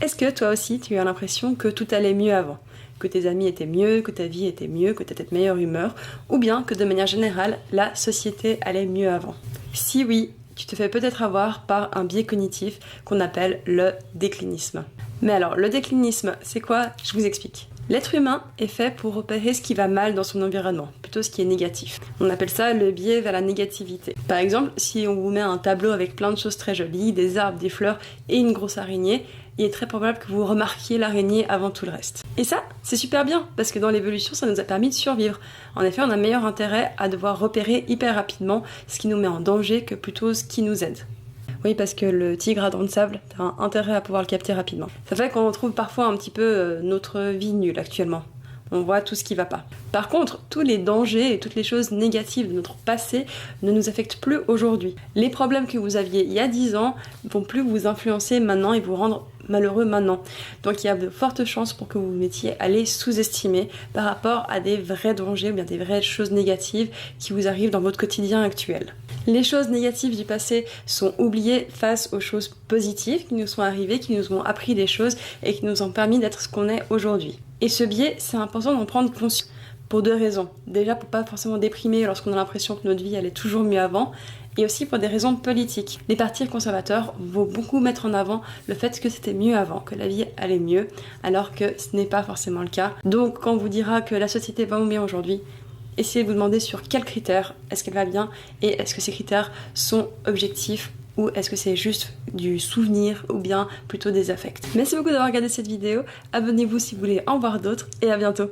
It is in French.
Est-ce que toi aussi tu as l'impression que tout allait mieux avant? Que tes amis étaient mieux, que ta vie était mieux, que tu étais de meilleure humeur, ou bien que de manière générale, la société allait mieux avant? Si oui, tu te fais peut-être avoir par un biais cognitif qu'on appelle le déclinisme. Mais alors, le déclinisme, c'est quoi? Je vous explique. L'être humain est fait pour repérer ce qui va mal dans son environnement, plutôt ce qui est négatif. On appelle ça le biais vers la négativité. Par exemple, si on vous met un tableau avec plein de choses très jolies, des arbres, des fleurs et une grosse araignée, il est très probable que vous remarquiez l'araignée avant tout le reste. Et ça, c'est super bien, parce que dans l'évolution, ça nous a permis de survivre. En effet, on a meilleur intérêt à devoir repérer hyper rapidement ce qui nous met en danger que plutôt ce qui nous aide. Oui, parce que le tigre à dents de sable, t'as un intérêt à pouvoir le capter rapidement. Ça fait qu'on trouve parfois un petit peu notre vie nulle actuellement. On voit tout ce qui va pas. Par contre, tous les dangers et toutes les choses négatives de notre passé ne nous affectent plus aujourd'hui. Les problèmes que vous aviez il y a 10 ans vont plus vous influencer maintenant et vous rendre malheureux maintenant. Donc il y a de fortes chances pour que vous vous mettiez à les sous-estimer par rapport à des vrais dangers ou bien des vraies choses négatives qui vous arrivent dans votre quotidien actuel. Les choses négatives du passé sont oubliées face aux choses positives qui nous sont arrivées, qui nous ont appris des choses et qui nous ont permis d'être ce qu'on est aujourd'hui. Et ce biais, c'est important d'en prendre conscience pour deux raisons. Déjà pour pas forcément déprimer lorsqu'on a l'impression que notre vie allait toujours mieux avant, et aussi pour des raisons politiques. Les partis conservateurs vont beaucoup mettre en avant le fait que c'était mieux avant, que la vie allait mieux, alors que ce n'est pas forcément le cas. Donc quand on vous dira que la société va bien aujourd'hui, essayez de vous demander sur quels critères est-ce qu'elle va bien et est-ce que ces critères sont objectifs ou est-ce que c'est juste du souvenir ou bien plutôt des affects. Merci beaucoup d'avoir regardé cette vidéo, abonnez-vous si vous voulez en voir d'autres et à bientôt.